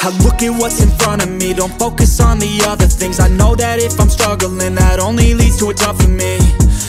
I look at what's in front of me, don't focus on the other things. I know that if I'm struggling, that only leads to a tougher me.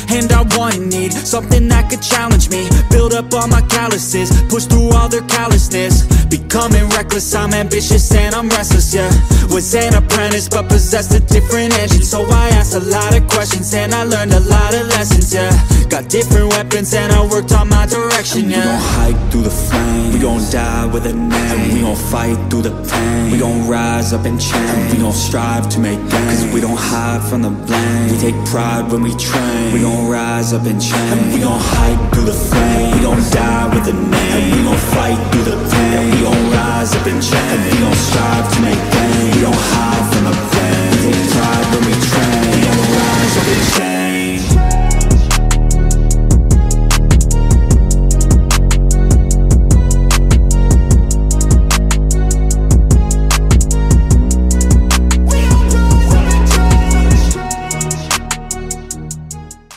And I want and need something that could challenge me, build up all my calluses, push through all their callousness. Becoming reckless, I'm ambitious and I'm restless, yeah. Was an apprentice but possessed a different engine, so I asked a lot of questions and I learned a lot of lessons, yeah. Got different weapons and I worked on my direction, yeah. We gon' hike through the flame, we gon' die with a name, and we gon' fight through the pain, we gon' rise up and change, and we gon' strive to make gains, cause we don't hide from the blame. We take pride when we train, we gon' rise up and change, and we gon' hike through the flame, we gon' die with a name, and we gon' fight through the pain, and we gon' rise up and change, and we gon' strive to make gains. We don't hide from the blame, we take pride when we train, we gon' rise up and change.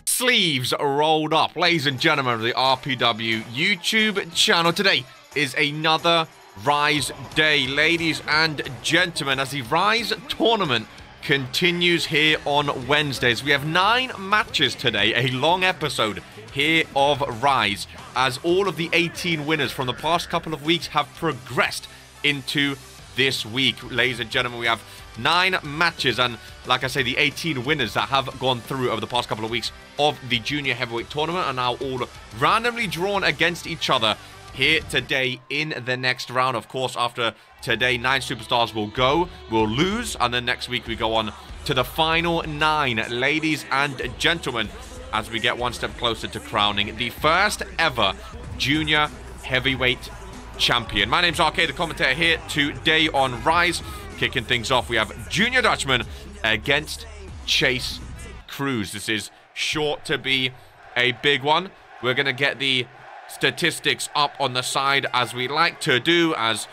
Sleeves rolled up, ladies and gentlemen of the RPW YouTube channel. Today is another Rise day, ladies and gentlemen, as the Rise tournament continues here on Wednesdays. We have 9 matches today, a long episode here of Rise, as all of the 18 winners from the past couple of weeks have progressed into this week. Ladies and gentlemen, we have 9 matches, and like I say, the 18 winners that have gone through over the past couple of weeks of the junior heavyweight tournament are now all randomly drawn against each other here today in the next round. Of course, after today, 9 superstars will lose, and then next week we go on to the final 9, ladies and gentlemen, as we get one step closer to crowning the first ever junior heavyweight champion. My name's RK, the commentator here today on Rise. Kicking things off, we have Junior Dutchman against Chase Cruz. This is sure to be a big one. We're going to get the statistics up on the side as we like to do, as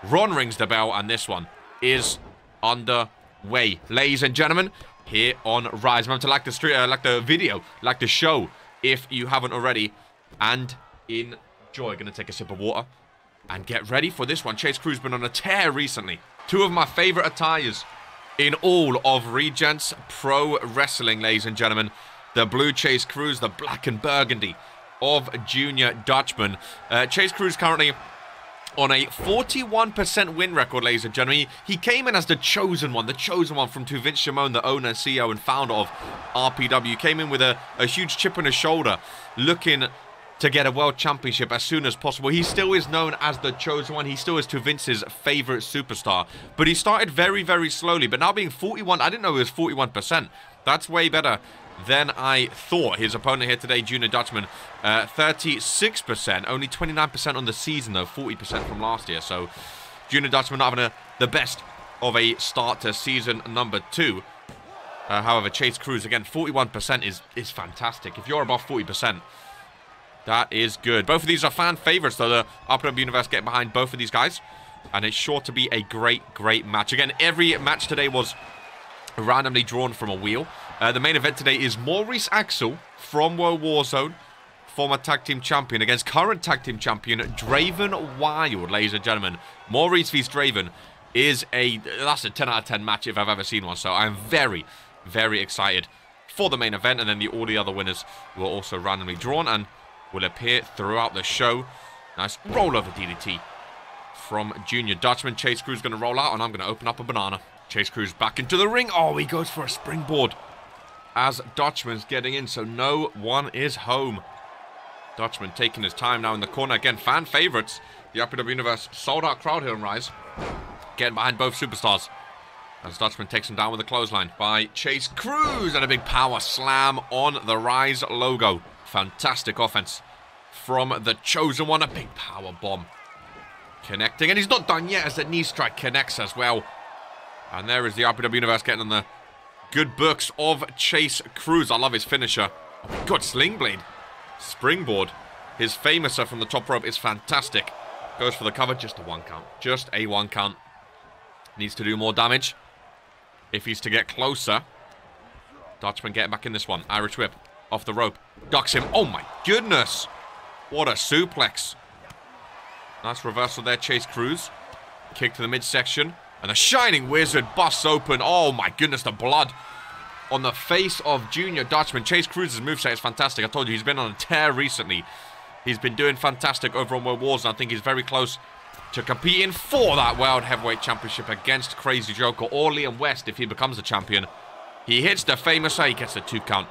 Ron rings the bell, and this one is underway. Ladies and gentlemen, here on Rise. Remember to like the video, like the show if you haven't already, and enjoy. Gonna take a sip of water and get ready for this one. Chase Cruz been on a tear recently. 2 of my favorite attires in all of Regents Pro Wrestling, ladies and gentlemen. The blue Chase Cruz, the black and burgundy of Junior Dutchman. Chase Cruz currently on a 41% win record, ladies and gentlemen. He came in as the chosen one from to Vince Shimon, the owner, CEO, and founder of RPW. Came in with a huge chip on his shoulder, looking to get a world championship as soon as possible. He still is known as the chosen one. He still is to Vince's favorite superstar. But he started very, very slowly. But now being 41, I didn't know it was 41%. That's way better than I thought. His opponent here today, Junior Dutchman, 36%. Only 29% on the season, though. 40% from last year. So Junior Dutchman not having the best of a start to season number 2. However, Chase Cruz, again, 41% is fantastic. If you're above 40%, that is good. Both of these are fan favorites, though. The RPW Universe getting behind both of these guys. And it's sure to be a great, great match. Again, every match today was randomly drawn from a wheel. The main event today is Maurice Axel from World Warzone, former tag team champion, against current tag team champion Draven Wild, ladies and gentlemen. Maurice vs Draven is that's a 10 out of 10 match if I've ever seen one. So I'm very, very excited for the main event. And then all the other winners were also randomly drawn and will appear throughout the show. Nice rollover DDT from Junior Dutchman. Chase Cruz going to roll out, and I'm going to open up a banana. Chase Cruz back into the ring. Oh, he goes for a springboard as Dutchman's getting in, so no one is home. Dutchman taking his time now in the corner. Again, fan favorites. The RPW Universe sold out crowd here on Rise. Getting behind both superstars as Dutchman takes him down with a clothesline by Chase Cruz, and a big power slam on the Rise logo. Fantastic offense from the chosen one. A big power bomb connecting, and he's not done yet as the knee strike connects as well. And there is the RPW Universe getting on the good books of Chase Cruz. I love his finisher. Oh my god, sling blade. Springboard. His famouser from the top rope is fantastic. Goes for the cover. Just a 1 count. Just a 1 count. Needs to do more damage if he's to get closer. Dutchman getting back in this one. Irish whip. Off the rope. Ducks him. Oh my goodness. What a suplex. Nice reversal there, Chase Cruz. Kick to the midsection. And the Shining Wizard busts open. Oh my goodness, the blood on the face of Junior Dutchman. Chase Cruz's moveset is fantastic. I told you, he's been on a tear recently. He's been doing fantastic over on World Wars, and I think he's very close to competing for that World Heavyweight Championship against Crazy Joker or Liam West if he becomes the champion. He hits the famous, he gets the 2 count.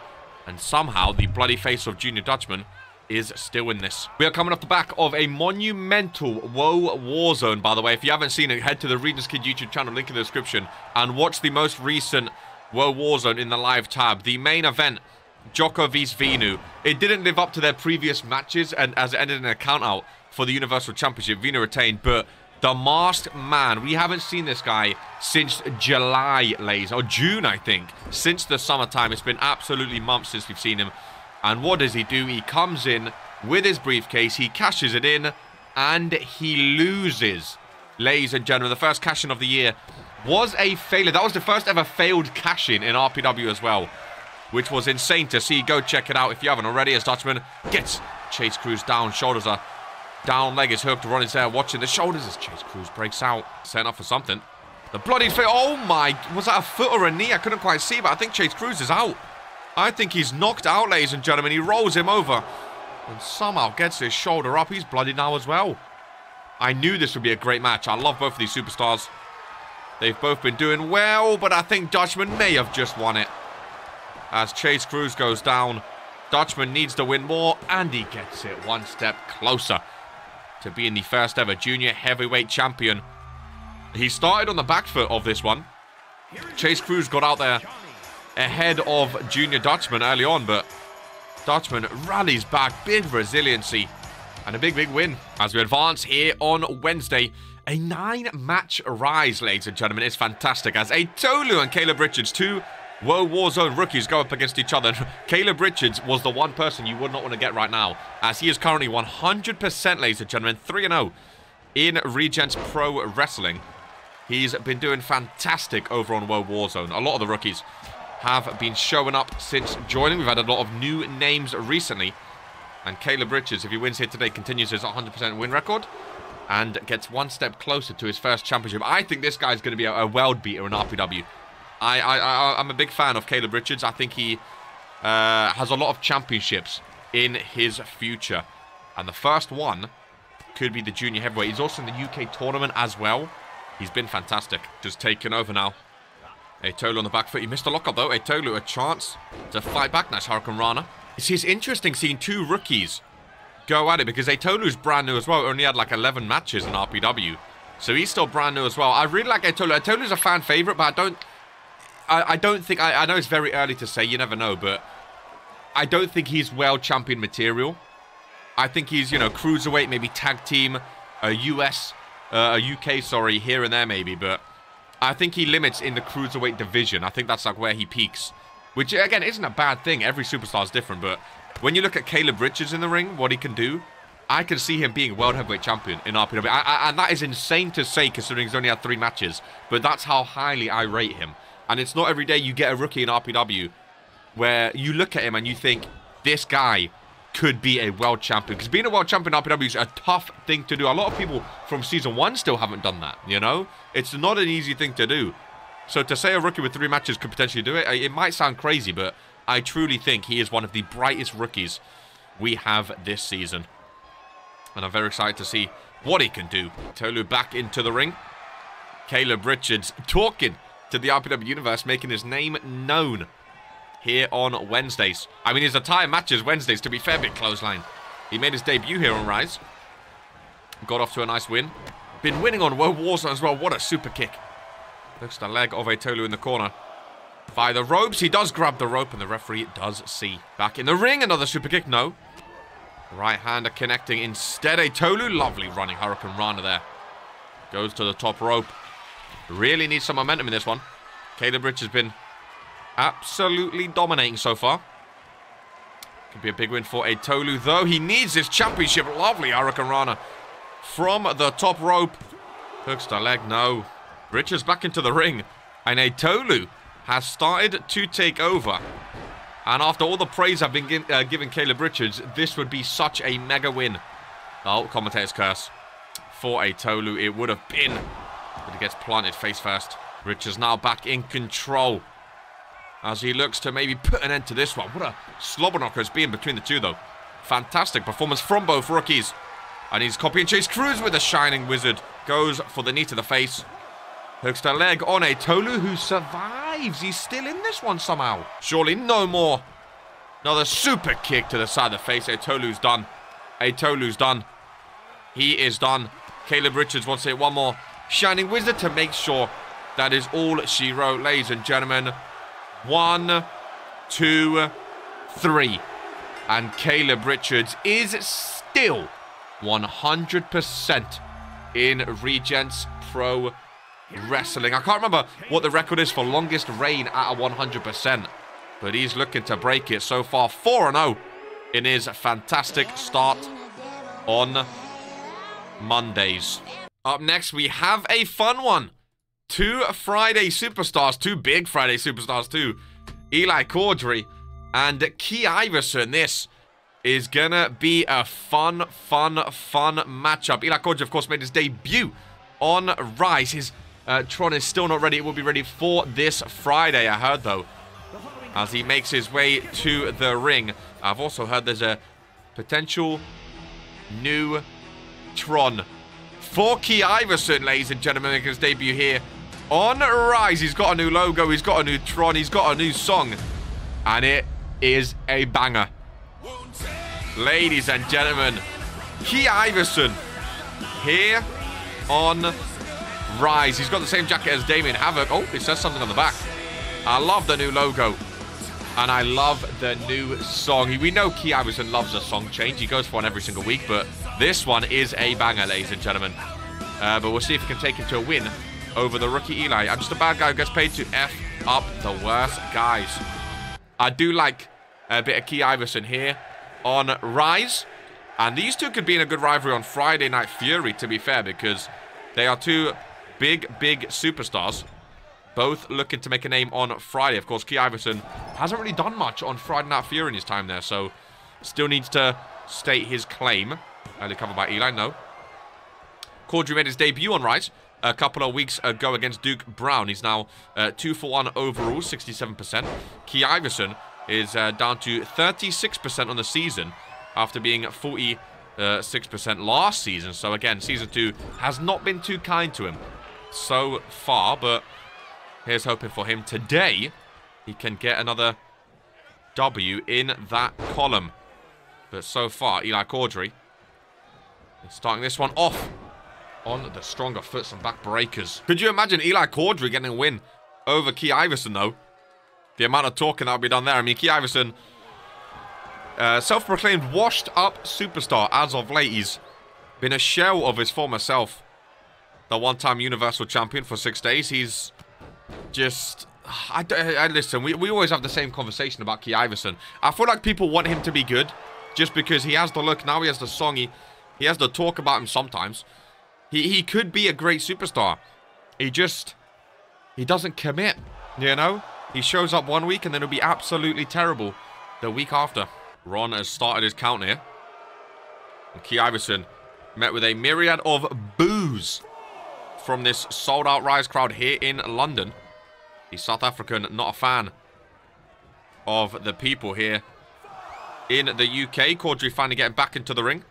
And somehow, the bloody face of Junior Dutchman is still in this. We are coming off the back of a monumental Woe Warzone, by the way. If you haven't seen it, head to the Regent's Kid YouTube channel, link in the description, and watch the most recent Woe Warzone in the live tab. The main event, Jocko vs Venu. It didn't live up to their previous matches, and as it ended in a count-out for the Universal Championship, Venu retained, but the masked man, we haven't seen this guy since July, ladies, or June, I think. Since the summertime. It's been absolutely months since we've seen him. And what does he do? He comes in with his briefcase, he cashes it in, and he loses. Ladies and gentlemen, the first cash-in of the year was a failure. That was the first ever failed cash-in RPW as well, which was insane to see. Go check it out if you haven't already, as Dutchman gets Chase Cruz down. Shoulders are down, leg is hooked. Ron is there watching the shoulders as Chase Cruz breaks out. Setting up for something. The bloody face. Oh my, was that a foot or a knee? I couldn't quite see, but I think Chase Cruz is out. I think he's knocked out, ladies and gentlemen. He rolls him over and somehow gets his shoulder up. He's bloody now as well. I knew this would be a great match. I love both of these superstars. They've both been doing well, but I think Dutchman may have just won it. As Chase Cruz goes down, Dutchman needs to win more, and he gets it one step closer to being the first ever junior heavyweight champion. He started on the back foot of this one. Chase Cruz got out there ahead of Junior Dutchman early on, but Dutchman rallies back. Big resiliency and a big win as we advance here on Wednesday. A 9-match rise, ladies and gentlemen, is fantastic as Tolu and Caleb Richards, 2 World Warzone rookies, go up against each other. Caleb Richards was the one person you would not want to get right now, as he is currently 100%, ladies and gentlemen, 3-0 in Regents Pro Wrestling. He's been doing fantastic over on World Warzone. A lot of the rookies have been showing up since joining. We've had a lot of new names recently. And Caleb Richards, if he wins here today, continues his 100% win record and gets one step closer to his first championship. I think this guy's going to be a world beater in RPW. I'm a big fan of Caleb Richards. I think he has a lot of championships in his future. And the first one could be the junior heavyweight. He's also in the UK tournament as well. He's been fantastic. Just taking over now. Tolu on the back foot. He missed the lockup though. Tolu a chance to fight back. Nice Hurricane Rana. It's interesting seeing 2 rookies go at it, because Tolu's brand new as well. Only had like 11 matches in RPW. So he's still brand new as well. I really like Tolu. Tolu's a fan favorite, but I don't think, I know it's very early to say, you never know, but I don't think he's world champion material. I think he's, you know, cruiserweight, maybe tag team, UK, sorry, here and there maybe, but I think he limits in the cruiserweight division. I think that's like where he peaks, which again isn't a bad thing. Every superstar is different, but when you look at Caleb Richards in the ring, what he can do, I can see him being world heavyweight champion in RPW. And that is insane to say, considering he's only had 3 matches, but that's how highly I rate him. And it's not every day you get a rookie in RPW where you look at him and you think, this guy could be a world champion. Because being a world champion in RPW is a tough thing to do. A lot of people from Season 1 still haven't done that, you know? It's not an easy thing to do. So to say a rookie with 3 matches could potentially do it, it might sound crazy, but I truly think he is one of the brightest rookies we have this season. And I'm very excited to see what he can do. Tolu back into the ring. Caleb Richards talking to the RPW universe, making his name known here on Wednesdays. I mean, his entire matches Wednesdays, to be fair, big clothesline. He made his debut here on Rise. Got off to a nice win. Been winning on World Warzone as well. What a super kick. Looks the leg of Tolu in the corner. Via the ropes, he does grab the rope, and the referee does see. Back in the ring, another super kick. No. Right hander connecting instead. Tolu, lovely running Hurricane Rana there. Goes to the top rope. Really needs some momentum in this one. Caleb Rich has been absolutely dominating so far. Could be a big win for Tolu, though. He needs his championship. Lovely Hurricane Rana from the top rope. Hooks the leg. No. Richards back into the ring. And Tolu has started to take over. And after all the praise I've been giving Caleb Richards, this would be such a mega win. Oh, commentator's curse. For Tolu, it would have been But he gets planted face first. Richards now back in control as he looks to maybe put an end to this one. What a slobber knocker it's been between the two, though. Fantastic performance from both rookies. And he's copy and chase Cruz with a Shining Wizard. Goes for the knee to the face. Hooks the leg on a Tolu who survives. He's still in this one somehow. Surely no more. Another super kick to the side of the face. A Tolu's done. A Tolu's done. He is done. Caleb Richards wants to hit one more Shining Wizard to make sure that is all she wrote, ladies and gentlemen. 1, 2, 3. And Caleb Richards is still 100% in Regents Pro Wrestling. I can't remember what the record is for longest reign at a 100%. But he's looking to break it so far. 4-0 in his fantastic start on Mondays. Up next, we have a fun one. 2 Friday superstars. 2 big Friday superstars too. Eli Caudry and Key Iverson. This is gonna be a fun matchup. Eli Caudry, of course, made his debut on Rise. His Tron is still not ready. It will be ready for this Friday, I heard, though, as he makes his way to the ring. I've also heard there's a potential new Tron for Key Iverson, ladies and gentlemen, making his debut here on Rise. He's got a new logo, he's got a new Tron, he's got a new song, and it is a banger. Ladies and gentlemen, Key Iverson here on Rise. He's got the same jacket as Damien Havoc. Oh, it says something on the back. I love the new logo. And I love the new song. We know Key Iverson loves a song change. He goes for one every single week, but this one is a banger, ladies and gentlemen. But we'll see if he can take him to a win over the rookie Eli. I'm just a bad guy who gets paid to F up the worst guys. I do like a bit of Key Iverson here on Rise. And these two could be in a good rivalry on Friday Night Fury, to be fair, because they are two big superstars. Both looking to make a name on Friday. Of course, Key Iverson hasn't really done much on Friday Night Fury in his time there, so still needs to state his claim. Early cover by Eli, no. Caudry made his debut on Rise a couple of weeks ago against Duke Brown. He's now 2-for-1 overall, 67%. Key Iverson is down to 36% on the season after being 46% last season. So again, Season 2 has not been too kind to him so far, but here's hoping for him today. He can get another W in that column. But so far, Eli Caudry is starting this one off on the stronger foots and back breakers. Could you imagine Eli Caudry getting a win over Key Iverson, though? The amount of talking that will be done there. I mean, Key Iverson, self-proclaimed washed-up superstar as of late. He's been a shell of his former self. The one-time Universal Champion for 6 days. He's just... I listen, we always have the same conversation about Key Iverson. I feel like people want him to be good just because he has the look. Now he has the song. He has the talk about him sometimes. He could be a great superstar. He doesn't commit, you know? He shows up one week and then he'll be absolutely terrible the week after. Ron has started his count here. And Key Iverson met with a myriad of boos from this sold-out Rise crowd here in London. He's South African, not a fan of the people here in the UK. Caudry finally getting back into the ring.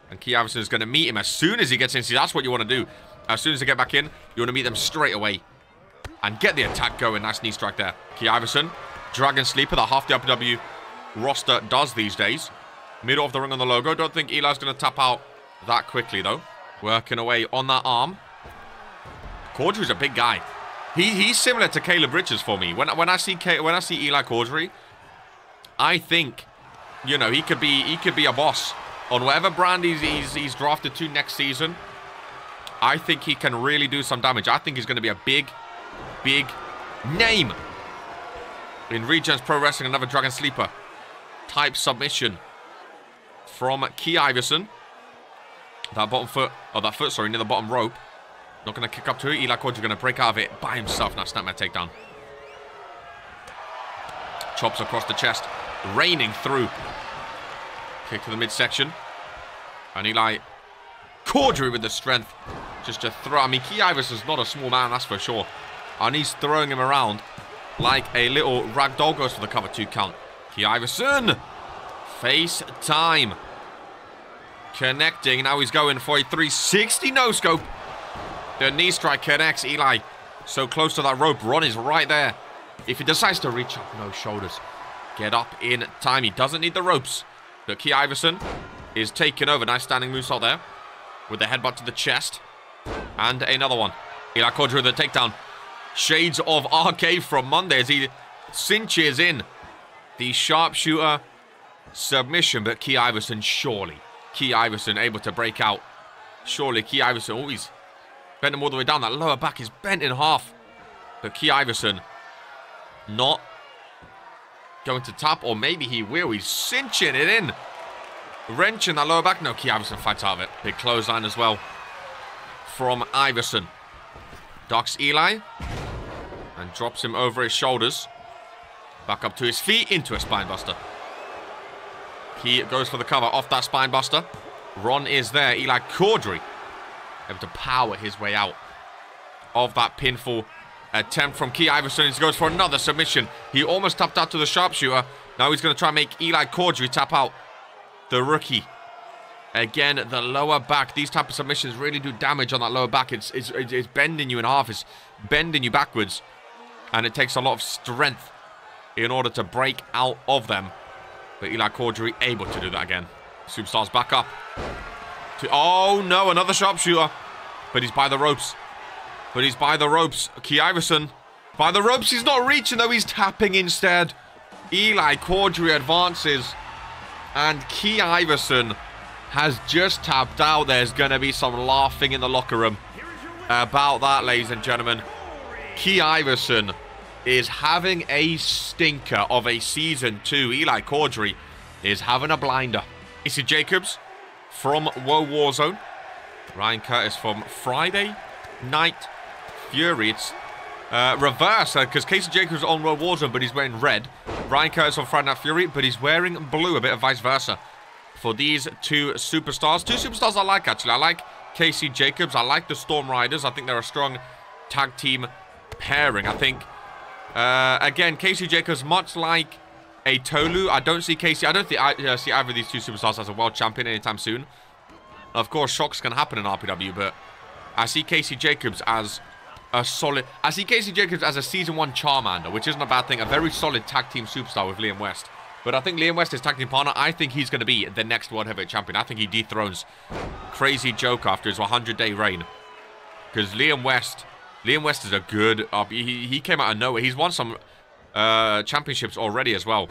And Key Iverson is going to meet him as soon as he gets in. See, that's what you want to do. As soon as they get back in, you want to meet them straight away. And get the attack going. Nice knee strike there. Key Iverson, Dragon Sleeper, that half the RPW roster does these days. Middle of the ring on the logo. Don't think Eli's going to tap out that quickly, though. Working away on that arm. Caudry's a big guy. He's similar to Caleb Richards for me. When I see Eli Caudry, I think, you know, he could be a boss on whatever brand he's drafted to next season. I think he can really do some damage. I think he's going to be a big name in Regents Pro Wrestling. Another Dragon Sleeper type submission from Key Iverson. That foot, sorry, near the bottom rope. Not going to kick up to it. Eli Caudry going to break out of it by himself. Now snap my takedown. Chops across the chest. Raining through. Kick to the midsection. And Eli Caudry with the strength. Just to throw. I mean, Key Iverson's not a small man, that's for sure. And he's throwing him around like a little ragdoll. Goes for the cover 2 count. Key Iverson. Face time. Connecting. Now he's going for a 360 no-scope. The knee strike connects. Eli so close to that rope. Ron is right there. If he decides to reach up, no shoulders. Get up in time. He doesn't need the ropes. But Key Iverson is taking over. Nice standing moonsault there. With the headbutt to the chest. And another one. Eli Quadri with the takedown. Shades of RK from Monday as he cinches in the sharpshooter submission. But Key Iverson, surely. Key Iverson able to break out. Surely Key Iverson always bent him all the way down. That lower back is bent in half. But Key Iverson not going to tap, or maybe he will. He's cinching it in. Wrenching that lower back. No, Key Iverson fights out of it. Big clothesline as well from Iverson. Ducks Eli and drops him over his shoulders. Back up to his feet into a spinebuster. He goes for the cover off that spinebuster. Ron is there. Eli Quadri able to power his way out of that pinfall attempt from Key Iverson. He goes for another submission. He almost tapped out to the sharpshooter. Now he's going to try and make Eli Quadri tap out. The rookie. Again, the lower back. These type of submissions really do damage on that lower back. It's bending you in half. It's bending you backwards. And it takes a lot of strength in order to break out of them. But Eli Quadri able to do that again. Superstars back up. Oh no, another sharpshooter. But he's by the ropes. But he's by the ropes. Key Iverson by the ropes. He's not reaching though. He's tapping instead. Eli Quadri advances. And Key Iverson has just tapped out. There's going to be some laughing in the locker room about that, ladies and gentlemen. Key Iverson is having a stinker of a Season 2. Eli Quadri is having a blinder. Casey Jacobs from War Zone. Ryan Curtis from Friday Night Fury. It's reverse, because Casey Jacobs on War Zone, but he's wearing red. Ryan Curtis on Friday Night Fury, but he's wearing blue, a bit of vice versa for these two superstars. Two superstars I like, actually. I like Casey Jacobs. I like the Storm Riders. I think they're a strong tag team pairing. I think, again, Casey Jacobs, much like a Tolu, I don't see Casey. I don't think I see either of these two superstars as a world champion anytime soon. Of course, shocks can happen in RPW, but I see Casey Jacobs as a solid... I see Casey Jacobs as a Season 1 Charmander, which isn't a bad thing. A very solid tag team superstar with Liam West. But I think Liam West is tag team partner. I think he's going to be the next World Heavyweight Champion. I think he dethrones Crazy Joke after his 100-day reign. Because Liam West is a good... he came out of nowhere. He's won some championships already as well.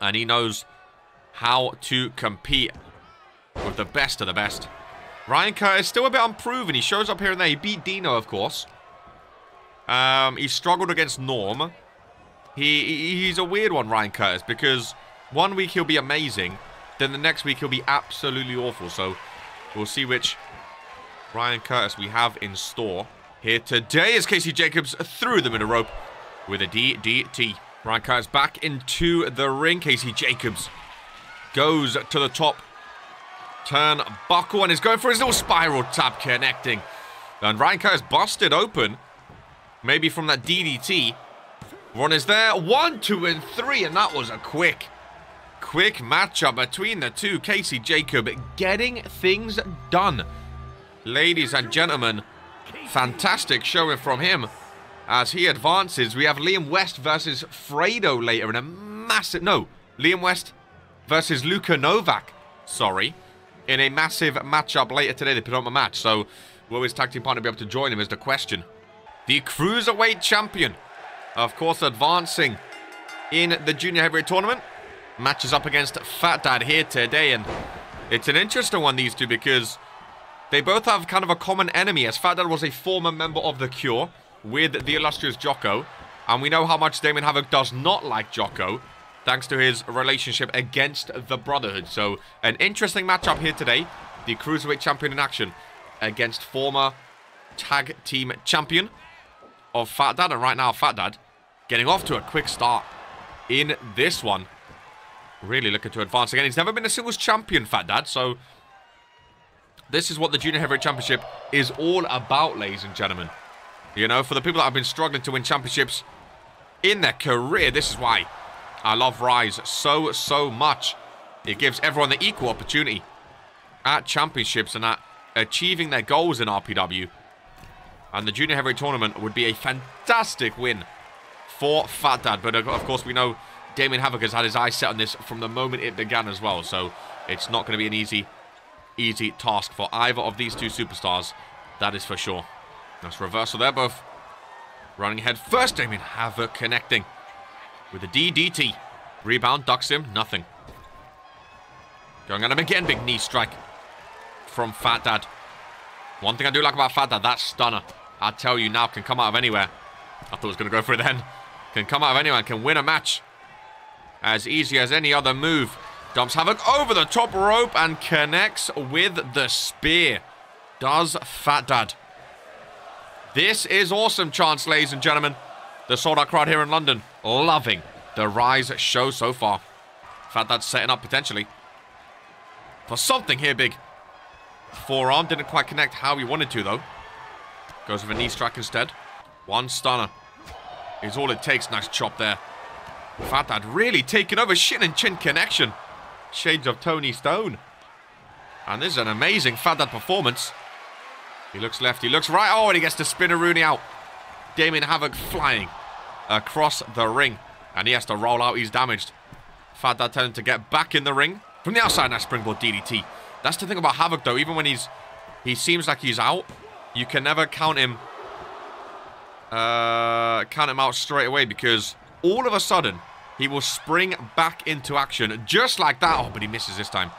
And he knows how to compete with the best of the best. Ryan Curtis still a bit unproven. He shows up here and there. He beat Dino, of course. He struggled against Norm. He's a weird one, Ryan Curtis, because one week he'll be amazing, then the next week he'll be absolutely awful. So we'll see which Ryan Curtis we have in store here today as Casey Jacobs threw them in a rope with a DDT. Ryan Curtis back into the ring. Casey Jacobs goes to the top turnbuckle and is going for his little spiral tap, connecting. And Ryan Curtis busted open, maybe from that DDT. Ron is there. 1, 2, and 3. And that was a quick matchup between the two. Casey Jacob getting things done. Ladies and gentlemen, fantastic showing from him as he advances. We have Liam West versus Fredo later in a massive... No, Liam West versus Luka Novak. Sorry. In a massive matchup later today. They put on a match. So will his tag team partner be able to join him is the question. The Cruiserweight Champion, of course, advancing in the Junior Heavyweight Tournament. Matches up against Fat Dad here today. And it's an interesting one, these two, because they both have kind of a common enemy, as Fat Dad was a former member of The Cure with the illustrious Jocko. And we know how much Damon Havoc does not like Jocko, thanks to his relationship against the Brotherhood. So, an interesting matchup here today. The Cruiserweight Champion in action against former Tag Team Champion of Fat Dad. And right now, Fat Dad getting off to a quick start in this one. Really looking to advance again. He's never been a singles champion, Fat Dad, so This is what the Junior Heavyweight Championship is all about, ladies and gentlemen. You know, for the people that have been struggling to win championships in their career, this is why I love Rise so much. It gives everyone the equal opportunity at championships and at achieving their goals in RPW. And the Junior Heavyweight Tournament would be a fantastic win for Fat Dad. But of course, we know Damien Havoc has had his eyes set on this from the moment it began as well. So it's not going to be an easy task for either of these two superstars. That is for sure. Nice reversal there, both running ahead first. Damien Havoc connecting with a DDT. Rebound, ducks him, nothing. Going at him again, big knee strike from Fat Dad. One thing I do like about Fat Dad, that stunner, I tell you now, can come out of anywhere. I thought it was going to go for it then. Can come out of anywhere, can win a match as easy as any other move. Dumps Havoc over the top rope and connects with the spear. Does Fat Dad. This is awesome, chance, ladies and gentlemen. The sold-out crowd here in London loving the Rise show so far. Fat Dad setting up potentially for something here big. Forearm didn't quite connect how he wanted to, though. Goes with a knee strike instead. One stunner is all it takes. Nice chop there. Fat Dad really taking over. Shin and chin connection. Shades of Tony Stone. And this is an amazing Fat Dad performance. He looks left, he looks right. Oh, and he gets the spinner-rooney out. Damien Havoc flying across the ring. And he has to roll out. He's damaged. Fat Dad telling him to get back in the ring. From the outside, nice springboard DDT. That's the thing about Havoc, though. Even when he seems like he's out, you can never count him out straight away, because all of a sudden he will spring back into action just like that. Oh, but he misses this time.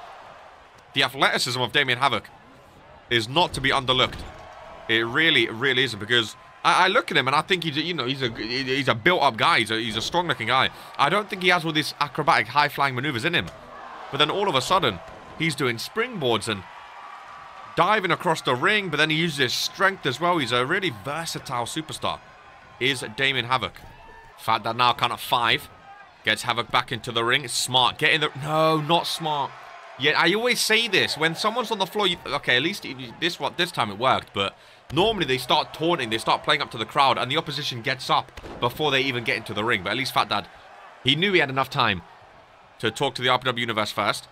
The athleticism of Damien Havoc is not to be underlooked. It really isn't, because I look at him and I think he's a built-up guy. He's a strong-looking guy. I don't think he has all these acrobatic, high-flying maneuvers in him. But then all of a sudden, he's doing springboards and diving across the ring, but then he uses his strength as well. He's a really versatile superstar, is Damien Havoc. Fat Dad now count of 5. Gets Havoc back into the ring. It's smart. Get in the... No, not smart. Yeah, I always say this. When someone's on the floor... Okay, at least this time it worked, but normally they start taunting. They start playing up to the crowd, and the opposition gets up before they even get into the ring. But at least Fat Dad, he knew he had enough time to talk to the RPW universe first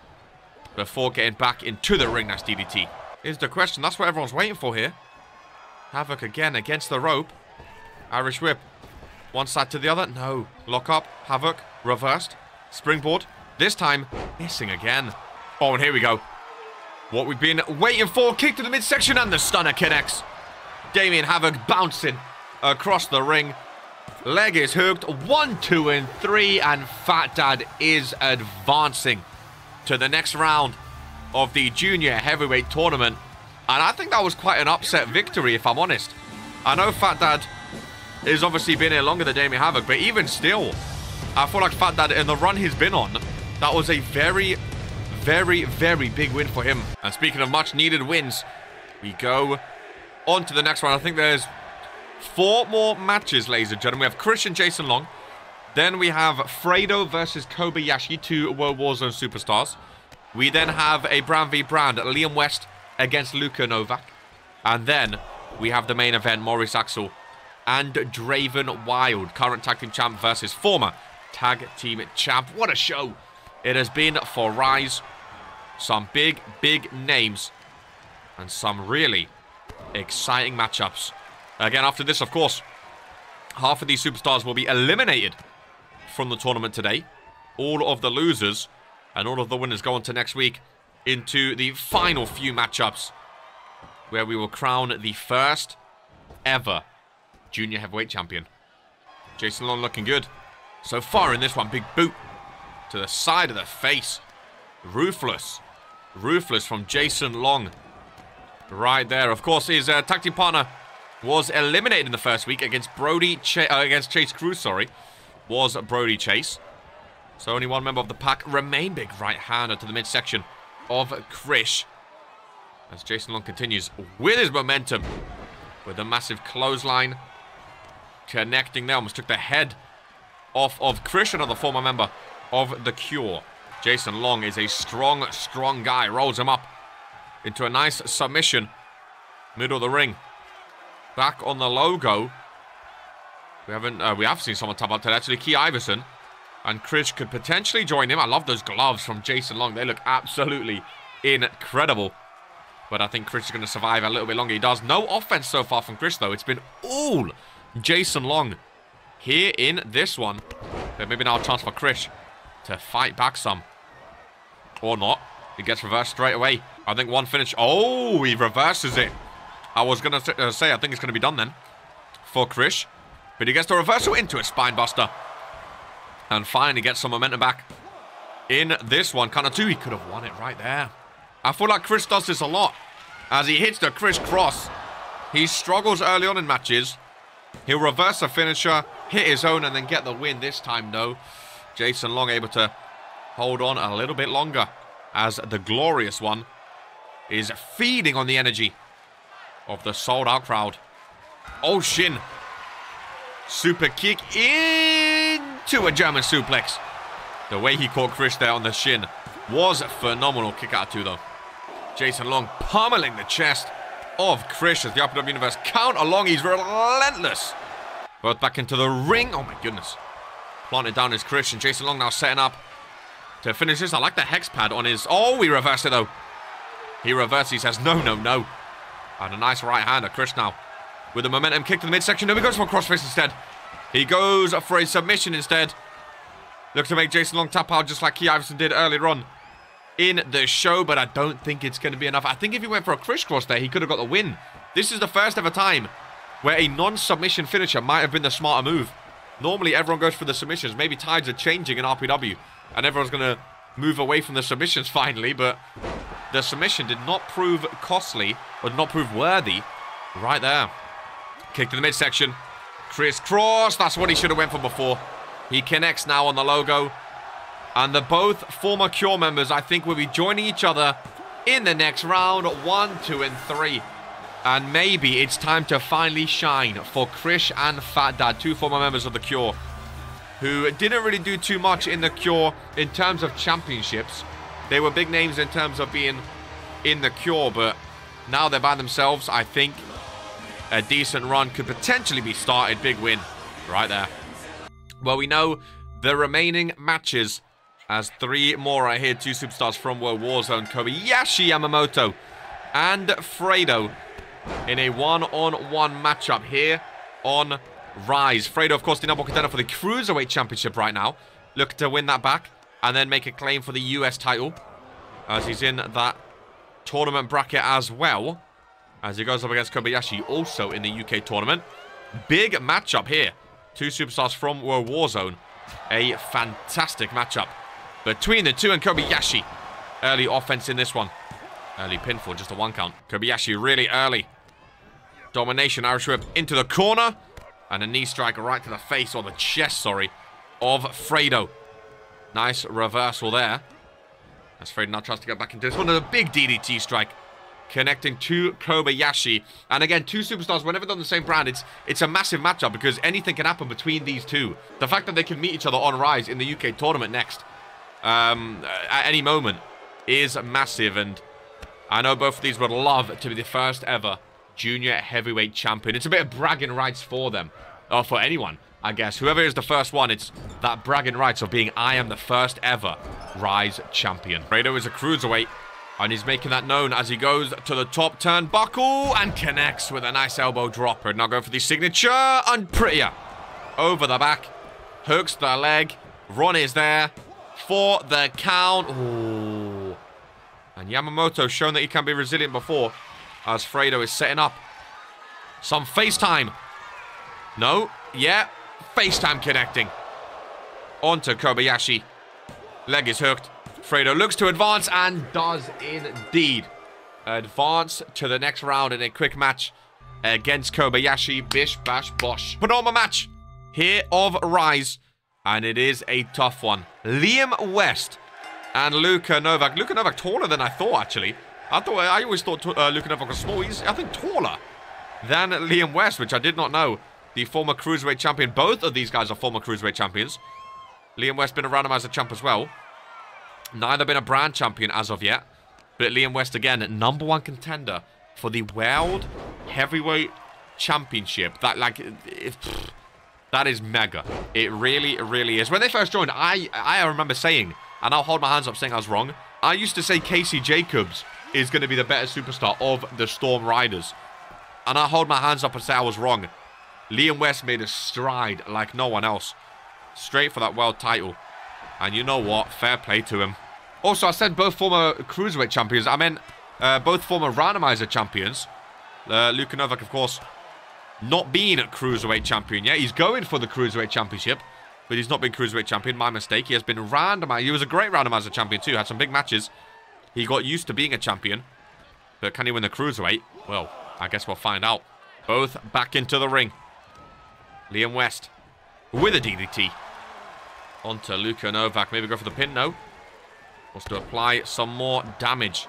before getting back into the ring. Nice DDT. Here's the question. That's what everyone's waiting for here. Havoc again against the rope. Irish whip. One side to the other. No. Lock up. Havoc. Reversed. Springboard. This time, missing again. Oh, and here we go. What we've been waiting for. Kick to the midsection, and the stunner connects. Damien Havoc bouncing across the ring. Leg is hooked. 1, 2, and 3. And Fat Dad is advancing to the next round of the Junior Heavyweight Tournament. And I think that was quite an upset victory, if I'm honest. I know Fat Dad has obviously been here longer than Damien Havoc, but even still, I feel like Fat Dad, in the run he's been on, that was a very big win for him. And speaking of much needed wins, we go on to the next round. I think there's 4 more matches, ladies and gentlemen. We have Chris and Jason Long. Then we have Fredo versus Kobayashi, 2 World Warzone superstars. We then have a brand v brand, Liam West against Luka Novak. And then we have the main event, Maurice Axel and Draven Wild, current tag team champ versus former tag team champ. What a show it has been for Rise. Some big names and some really exciting matchups. Again, after this, of course, half of these superstars will be eliminated from the tournament today. All of the losers and all of the winners go on to next week into the final few matchups, where we will crown the first ever Junior Heavyweight Champion. Jason Long looking good so far in this one. Big boot to the side of the face. Ruthless from Jason Long right there. Of course, his tag team partner was eliminated in the first week against Chase Cruz, sorry. Was Brody Chase. So only one member of the pack remained. Big right-hander to the midsection of Krish. As Jason Long continues with his momentum, with a massive clothesline. Connecting there, almost took the head off of Krish, another former member of The Cure. Jason Long is a strong guy. Rolls him up into a nice submission. Middle of the ring. Back on the logo. We have seen someone tap out today. Actually, Key Iverson. And Chris could potentially join him. I love those gloves from Jason Long. They look absolutely incredible. But I think Chris is going to survive a little bit longer. He does. No offense so far from Chris, though. It's been all Jason Long here in this one. But maybe now a chance for Chris to fight back some. Or not. He gets reversed straight away. I think one finish. Oh, he reverses it. I was going to say, I think it's going to be done then for Chris. But he gets the reversal into a spine buster. And finally gets some momentum back in this one. Kind of two. He could have won it right there. I feel like Chris does this a lot. As he hits the crisscross. He struggles early on in matches. He'll reverse a finisher, hit his own, and then get the win. This time, though, Jason Long able to hold on a little bit longer. As the glorious one is feeding on the energy of the sold-out crowd. Oh, shin. Super kick into a German suplex. The way he caught Chris there on the shin was phenomenal. Kick out of two, though. Jason Long pummeling the chest of Chris as the RPW Universe count along. He's relentless. Both back into the ring. Oh, my goodness. Planted down is Chris, and Jason Long now setting up to finish this. I like the hex pad on his... Oh, he reversed it, though. He reversed. He says, no, no, no. And a nice right hander. Chris now with a momentum kick to the midsection. No, he goes for a crossface instead. He goes for a submission instead. Looks to make Jason Long tap out just like Key Iverson did earlier on in the show, but I don't think it's going to be enough. I think if he went for a crisscross there, he could have got the win. This is the first ever time where a non-submission finisher might have been the smarter move. Normally, everyone goes for the submissions. Maybe tides are changing in RPW, and everyone's going to move away from the submissions finally, but the submission did not prove costly, or did not prove worthy right there. Kick to the midsection. Crisscross. That's what he should have went for before. He connects now on the logo. And the both former Cure members, I think, will be joining each other in the next round. 1, 2, and 3. And maybe it's time to finally shine for Krish and Fat Dad, two former members of the Cure, who didn't really do too much in the Cure in terms of championships. They were big names in terms of being in the Cure, but now they're by themselves. I think a decent run could potentially be started. Big win right there. Well, we know the remaining matches as 3 more are here. 2 superstars from World Warzone, Kobayashi Yamamoto and Fredo in a one-on-one matchup here on Rise. Fredo, of course, the number 1 contender for the Cruiserweight Championship right now. Looking to win that back and then make a claim for the US title as he's in that tournament bracket as well. As he goes up against Kobayashi, also in the UK tournament. Big matchup here. 2 superstars from World Warzone. A fantastic matchup between the two, and Kobayashi. Early offense in this one. Early pinfall, just a 1 count. Kobayashi really early. Domination, Irish whip into the corner. And a knee strike right to the face, or the chest, sorry, of Fredo. Nice reversal there. As Fredo now tries to get back into this one. A big DDT strike. Connecting to Kobayashi. And again, 2 superstars, whenever they're on the same brand, it's a massive matchup because anything can happen between these two. The fact that they can meet each other on Rise in the UK tournament next, at any moment, is massive. And I know both of these would love to be the first ever junior heavyweight champion. It's a bit of bragging rights for them. Or for anyone, I guess. Whoever is the first one, it's that bragging rights of being, I am the first ever Rise champion. Fredo is a cruiserweight. And he's making that known as he goes to the top turnbuckle and connects with a nice elbow drop. Now going for the signature, and prettier. Over the back, hooks the leg. Ron is there for the count. Ooh. And Yamamoto shown that he can be resilient before, as Fredo is setting up some FaceTime. No, yeah, FaceTime connecting. Onto Kobayashi. Leg is hooked. Fredo looks to advance and does indeed advance to the next round in a quick match against Kobayashi. Bish, bash, bosh. Phenomenal match here of Rise, and it is a tough one. Liam West and Luka Novak. Luka Novak taller than I thought, actually. I always thought Luka Novak was small. He's, I think, taller than Liam West, which I did not know. The former Cruiserweight champion. Both of these guys are former Cruiserweight champions. Liam West been around him as a champ as well. Neither been a brand champion as of yet. But Liam West, again, #1 contender for the World Heavyweight Championship. That, like, that is mega. It really, really is. When they first joined, I remember saying, and I'll hold my hands up saying I was wrong, I used to say Casey Jacobs is going to be the better superstar of the Storm Riders. And I hold my hands up and say I was wrong. Liam West made a stride like no one else. Straight for that world title. And you know what? Fair play to him. Also, I said both former Cruiserweight champions. I meant both former randomizer champions. Luka Novak, of course, not being a Cruiserweight champion yet. He's going for the Cruiserweight championship. But he's not been Cruiserweight champion. My mistake. He has been randomizer. He was a great randomizer champion too. Had some big matches. He got used to being a champion. But can he win the Cruiserweight? Well, I guess we'll find out. Both back into the ring. Liam West with a DDT. Onto Luka Novak. Maybe go for the pin. No. Wants to apply some more damage.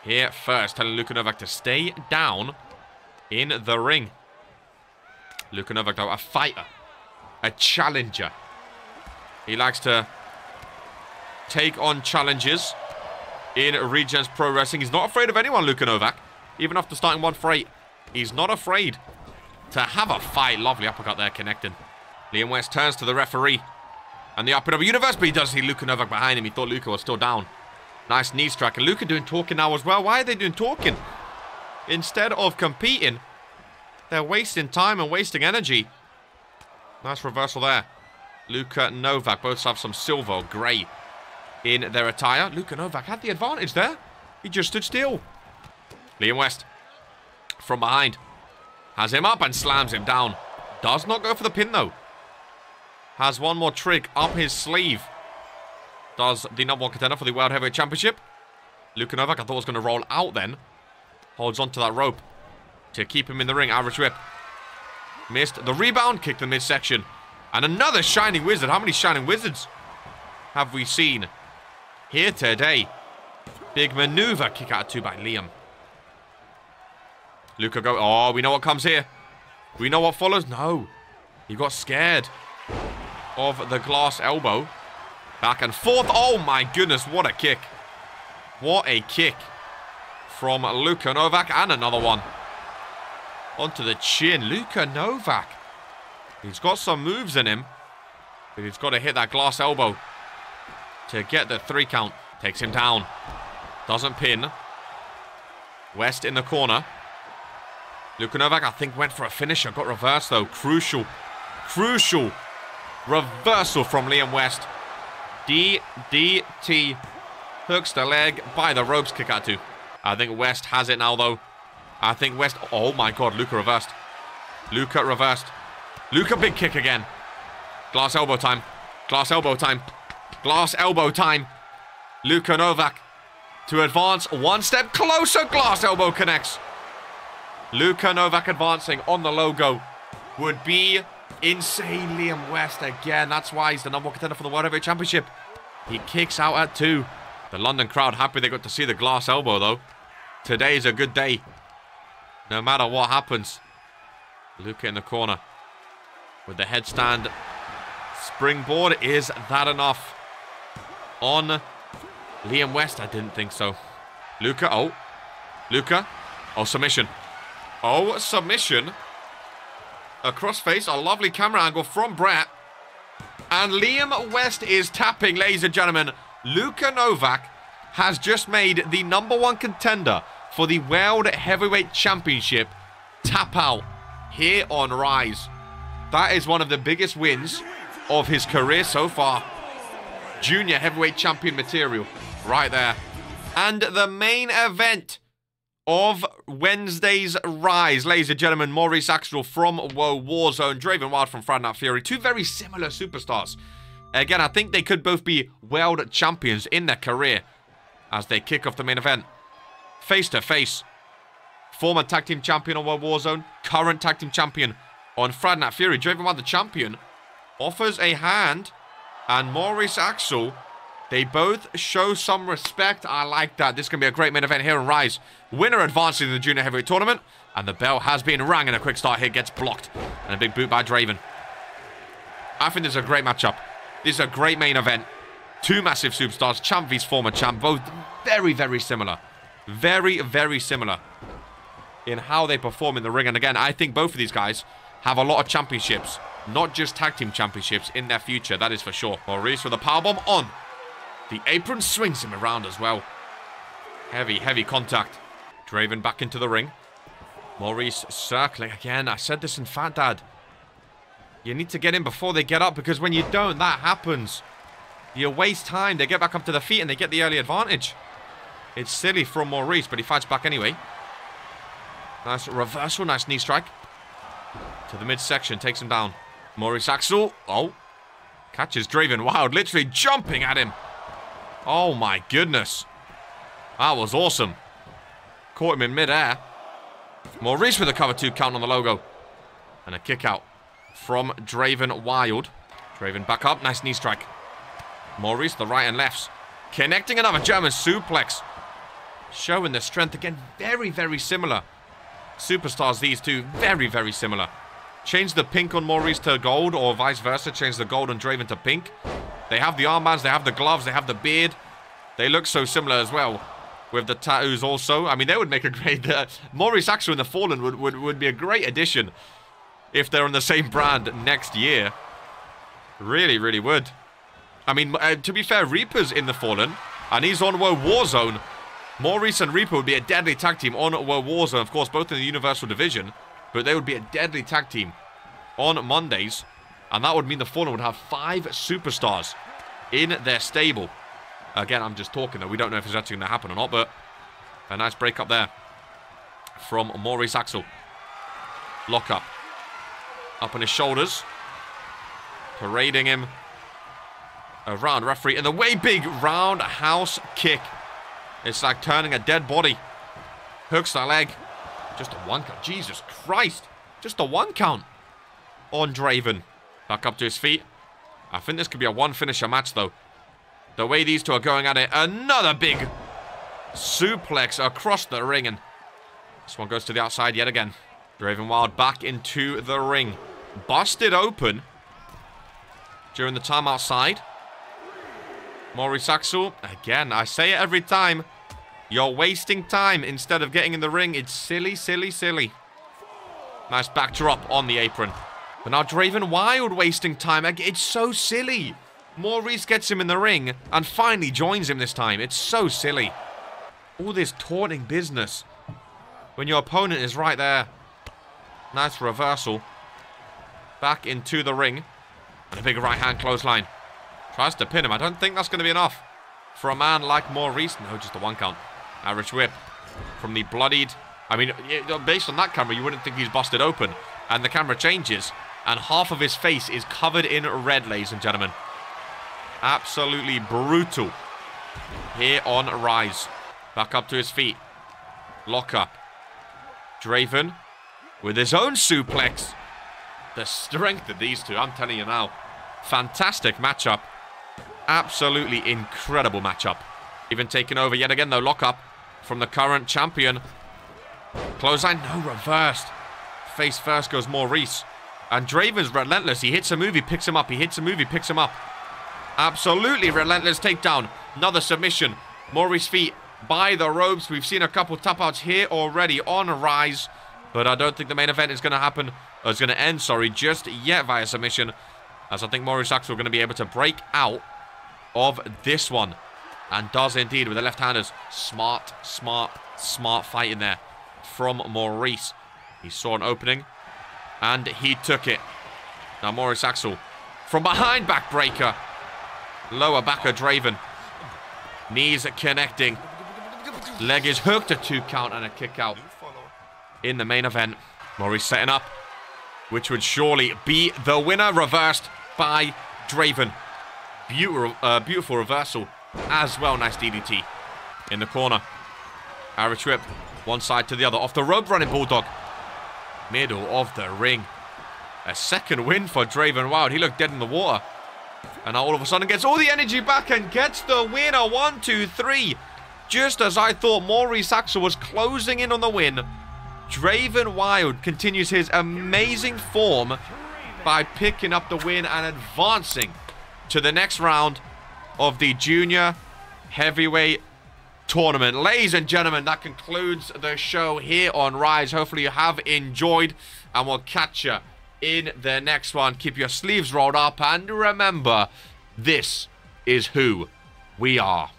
Here first. Telling Luka Novak to stay down in the ring. Luka Novak, though, a fighter. A challenger. He likes to take on challenges in Regen's Pro Wrestling. He's not afraid of anyone, Luka Novak. Even after starting 1 for 8. He's not afraid to have a fight. Lovely uppercut there, connecting. Liam West turns to the referee. And the RPW Universe, but he does see Luka Novak behind him. He thought Luka was still down. Nice knee strike. And Luka doing talking now as well. Why are they doing talking? Instead of competing, they're wasting time and wasting energy. Nice reversal there. Luka Novak. Both have some silver or grey in their attire. Luka Novak had the advantage there. He just stood still. Liam West from behind. Has him up and slams him down. Does not go for the pin though. Has one more trick up his sleeve. Does the #1 contender for the World Heavyweight Championship. Luka Novak, I thought was going to roll out then. Holds onto that rope to keep him in the ring. Irish whip. Missed the rebound. Kicked the midsection. And another Shining Wizard. How many Shining Wizards have we seen here today? Big maneuver. Kick out 2 by Liam. Luka go. Oh, we know what comes here. We know what follows. No. He got scared of the glass elbow. Back and forth. Oh my goodness. What a kick. What a kick from Luka Novak. And another one. Onto the chin. Luka Novak. He's got some moves in him. But he's got to hit that glass elbow to get the 3 count. Takes him down. Doesn't pin. West in the corner. Luka Novak, I think, went for a finisher. Got reversed, though. Crucial reversal from Liam West. DDT. Hooks the leg by the ropes. Kick out 2. I think West has it now, though. I think West... Oh, my God. Luka reversed. Luka reversed. Luka big kick again. Glass elbow time. Glass elbow time. Glass elbow time. Luka Novak to advance 1 step closer. Glass elbow connects. Luka Novak advancing on the logo would be insane. Liam West again. That's why he's the #1 contender for the World Heavyweight Championship. He kicks out at 2. The London crowd happy they got to see the glass elbow, though. Today is a good day. No matter what happens. Luka in the corner with the headstand. Springboard. Is that enough on Liam West? I didn't think so. Luka. Oh. Luka. Oh, submission. Oh, submission. A crossface. A lovely camera angle from Brett. And Liam West is tapping, ladies and gentlemen. Luka Novak has just made the #1 contender for the World Heavyweight Championship tap out here on Rise. That is one of the biggest wins of his career so far. Junior Heavyweight Champion material right there. And the main event of Wednesday's Rise, ladies and gentlemen, Maurice Axel from Warzone, Draven Wild from Friday Night Fury. 2 very similar superstars. Again, I think they could both be world champions in their career as they kick off the main event. Face to face. Former tag team champion on Warzone, current tag team champion on Friday Night Fury. Draven Wild, the champion, offers a hand, and Maurice Axel, they both show some respect. I like that. This is going to be a great main event here on Rise. Winner advances in the Junior Heavyweight Tournament. And the bell has been rang, and a quick start here gets blocked. And a big boot by Draven. I think this is a great matchup. This is a great main event. 2 massive superstars. Champ vs former champ. Both very, very similar. Very, very similar in how they perform in the ring. And again, I think both of these guys have a lot of championships, not just tag team championships, in their future. That is for sure. Maurice with a powerbomb on. The apron swings him around as well. Heavy, heavy contact. Draven back into the ring. Maurice circling again. I said this in Fat Dad. You need to get in before they get up, because when you don't, that happens. You waste time. They get back up to their feet and they get the early advantage. It's silly from Maurice, but he fights back anyway. Nice reversal. Nice knee strike. To the midsection. Takes him down. Maurice Axel. Oh. Catches Draven Wild. Literally jumping at him. Oh my goodness. That was awesome. Caught him in midair. Maurice with a cover 2 count on the logo. And a kick out from Draven Wild. Draven back up. Nice knee strike. Maurice, the right and lefts. Connecting another German suplex. Showing their strength again. Very, very similar. Superstars, these two. Very, very similar. Change the pink on Maurice to gold, or vice versa. Change the gold on Draven to pink. They have the armbands. They have the gloves. They have the beard. They look so similar as well. With the tattoos also. I mean, they would make a great... Maurice Axel and the Fallen would be a great addition if they're on the same brand next year. Really, really would. I mean, to be fair, Reaper's in the Fallen, and he's on World Warzone. Maurice and Reaper would be a deadly tag team on World Warzone, of course, both in the Universal Division, but they would be a deadly tag team on Mondays, and that would mean the Fallen would have 5 superstars in their stable. Again, I'm just talking, though. We don't know if it's actually going to happen or not, but a nice break up there from Maurice Axel. Lock up. Up on his shoulders. Parading him around. Referee in the way. Big roundhouse kick. It's like turning a dead body. Hooks the leg. Just a 1 count. Jesus Christ. Just a 1 count on Draven. Back up to his feet. I think this could be a 1-finisher match, though. The way these two are going at it. Another big suplex across the ring. And this one goes to the outside yet again. Draven Wild back into the ring. Busted open during the time outside. Maurice Axel. Again, I say it every time. You're wasting time instead of getting in the ring. It's silly, silly, silly. Nice backdrop on the apron. But now Draven Wild wasting time. It's so silly. Maurice gets him in the ring and finally joins him this time. It's so silly. All this taunting business when your opponent is right there. Nice reversal. Back into the ring. And a big right hand clothesline. Tries to pin him. I don't think that's going to be enough for a man like Maurice. No, just a 1 count. Irish whip from the bloodied. I mean, based on that camera, you wouldn't think he's busted open. And the camera changes. And half of his face is covered in red, ladies and gentlemen. Absolutely brutal here on Rise. Back up to his feet. Lock up. Draven with his own suplex. The strength of these two, I'm telling you now. Fantastic matchup. Absolutely incredible matchup. Even taking over yet again, though. Lock up from the current champion. Clothesline, no, reversed. Face first goes Maurice. And Draven's relentless. He hits a move, he picks him up. He hits a move, he picks him up. Absolutely relentless takedown. Another submission. Maurice feet by the ropes. We've seen a couple tap-outs here already on Rise. But I don't think the main event is going to happen. Or it's going to end, sorry, just yet via submission. As I think Maurice Axel are going to be able to break out of this one. And does indeed with the left-handers. Smart, smart, smart fight in there from Maurice. He saw an opening. And he took it. Now Maurice Axel from behind, backbreaker. Lower back of Draven. Knees connecting. Leg is hooked, a 2 count and a kick out in the main event. Maurice setting up, which would surely be the winner. Reversed by Draven. Beautiful reversal as well. Nice DDT in the corner. Irish whip. One side to the other. Off the rope, running Bulldog. Middle of the ring. A second win for Draven Wild. He looked dead in the water. And now all of a sudden gets all the energy back and gets the winner. 1, 2, 3. Just as I thought Maurice Axel was closing in on the win, Draven Wild continues his amazing form by picking up the win and advancing to the next round of the Junior Heavyweight tournament. Ladies and gentlemen, that concludes the show here on Rise. Hopefully you have enjoyed, and we'll catch you in the next one. Keep your sleeves rolled up, and remember, this is who we are.